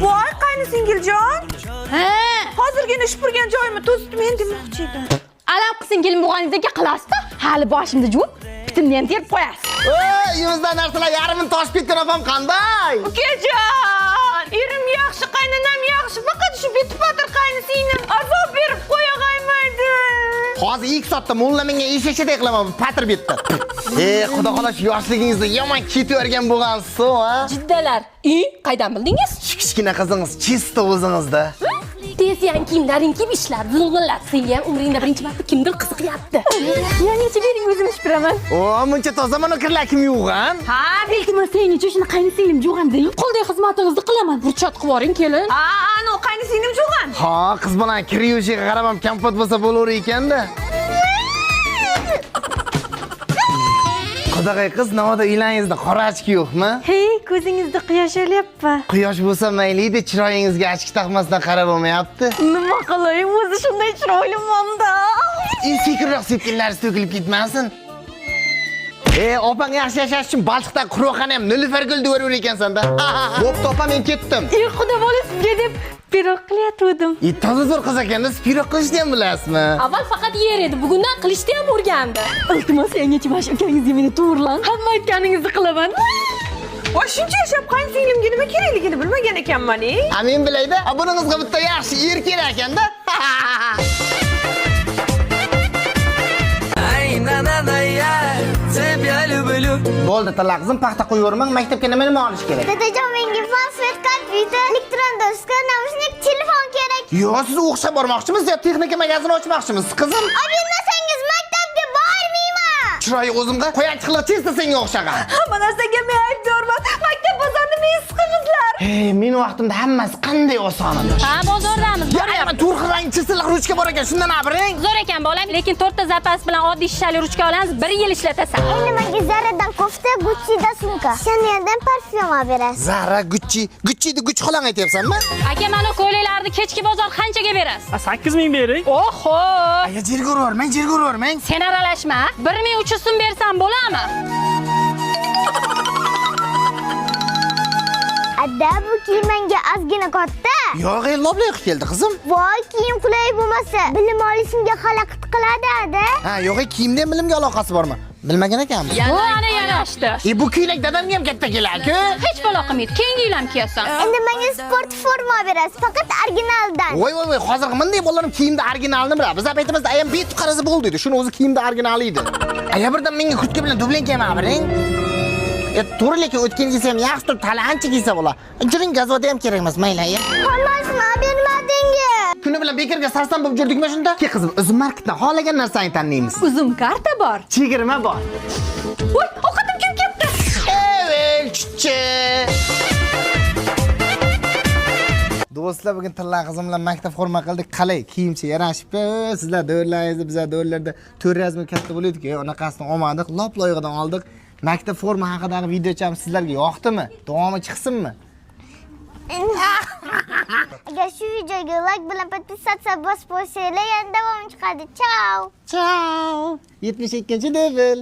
Voy qaynısingiljon. Ha, Hozirgina shupurgan joyimni to'sib men demoqchi edim. alam qilsingil muğanizga qilasizda, hali boshimda juvib, bitimni ham terib qo'yasiz. Ey, yuzdan narsalar yarmini toshib ketgan opam qanday? Ukajon, erim yaxshi, qaynanam yaxshi, faqat shu bitib o'tir qaynasinglim azob berib qo'yag'aymaydi. Hozir ilk soatda mulla menga eshakchaday qilaman, patir bitdi. Xudo xohlash yoshligingizda yomon ketavergan bo'lgansiz, ha? Jiddalar. Qaydan bildingiz? Kichkina qizingiz chista o'zingizda. Tezyan kiyimlaring kiyib ishlar, zilg'illar. Senga ham umringda birinchi marta kimdir qiziqyapti. Yangicha bering, o'zim shipiraman. O, muncha tozaman kirlar kim yuvgan? Ha, iltimos senga shuni qaynasinglim jo'g'anding. Qo'lday xizmatingizni qilaman. Burchat qilib yuboring, kelin. Ha, ana qaynasinglim jo'g'an. Ha, qiz bilan kir yuvishiga qaramam, kompot bo'lsa bo'lar ekan-da. Qudag'ay qiz, navoda uylaringizda qora ochki yo'qmi? Hey, ko'zingizda quyosh olyapti. Quyosh bo'lsa mayli-da, chiroyingizga ochki taqmasdan qarab olmayapti. Nima qilay, o'zi shunday chiroyliman-da. Sekinroq sepkinlarsiz to'kilib ketmasin. Opang yaxshi yashash uchun Balchiqdan quruqxona ham Nilufar gul deyaver ekansan-da. Bo'pti, opa, men ketdim. Xudo bola sizga deb pirog qilyatdim. Toza zo'r qiz ekanda, siz pirog qilishni ham bilasizmi? Avval faqat yer edi, bugundan qilishni ham o'rgandi. Iltimos, yangacha mash ukangizga meni to'g'rilang. Hamma aytganingizni qilaman. Voy, shuncha yashab qaynasinglimga nima kerakligini bilmagan ekanman-e. Men bilayda, buningizga bitta yaxshi er kerak ekanda. Bo'ldi, tilla qizim, paxta qo'yavermang, maktabga nima olish kerak? Dadajon, menga fanfet, kompyuter, elektron doska, naushnik, telefon kerak. Yo, siz o'xshab bormoqchimisiz yo texnika magazini ochmoqchimisiz, qizim? Olib bermasangiz maktabga bormayman. Chiroyi o'zimga qo'yanchi qilib chesta senga o'xshagan. Hamma narsaga men aybdorman. Maktab bozorni men siqingizlar. Men vaqtimda hammasi qanday oson edi. Ha, bozordamiz. Ayman turxirang chisilliq ruchka bor ekan, shundan abiring. Zo'r ekan bolam, lekin 4 ta zapas bilan oddiy shishali ruchka olasiz, 1 yil ishlatasan. Endi menga Zaradan kofta, Gucci'dan sumka, Chanel'dan parfyum olib berasiz. Zara, Gucci'ni Gucci xolang aytyapsanmi? Aka, mana ko'ylaklarni kechki bozor qanchaga berasiz? 8000 bering. Oho! Aya, jerga urvermang. Sen aralashma. 1300 so'm bersam bo'ladimi? Adda, bu kiyim menga ozgina katta. Yo'q, loblayib keldi qizim. Voy, kiyim qulay bo'lmasa, bilim olishimga xalaqit qiladi ada. Ha, yo'q, kiyimda bilimga aloqasi bormi? Bilmagan ekanmiz. Bu ana yarashdi. Bu ko'ylak dadamga ham katta keladi-ku. Hech balo qilmaydi. Keyingi yil ham kiyasan. Endi menga sport forma berasiz, faqat originaldan. Voy, hozirgi bunday bolalar kiyimda originalni biladi. Biz aytamizda ayam bet qarasi bo'ldi edi. Shuni o'zi kiyimda originali edi. Aya birdan menga kurtka bilan dublenka ham olib to'g'ri, lekin o'tkingiz ham yaxshi turib, tali ancha kiysa bo'lar. Juring gazvoda ham kerak emas, mayli aya. Hammasini bermadingiz. Kuni bilan bekorga sarson bo'lib jurdikmi shunda? Ke qizim, o'zim marketdan xohlagan narsani tanlaymiz. Uzum karta bor. Chegirma bor. Voy, ovqatim kim ketdi? Chuchchi. Do'stlar, bugun tilla qizim bilan maktab forma qildik. Qalay, kiyimcha yarashibdi. Sizlar do'rlaringizni, bizlar do'rlarda 400 ming katta bo'ladi-ku. Unaqasini olmadik, lop-loyiqadan oldik. Maktab forma haqidagi videocham sizlarga yoqdimi? Davomi chiqsinmi? Agar shu videoga like bilan podpisatsiya bosib qo'ysanglar, yana davom chiqadi. Ciao. 72-dubl.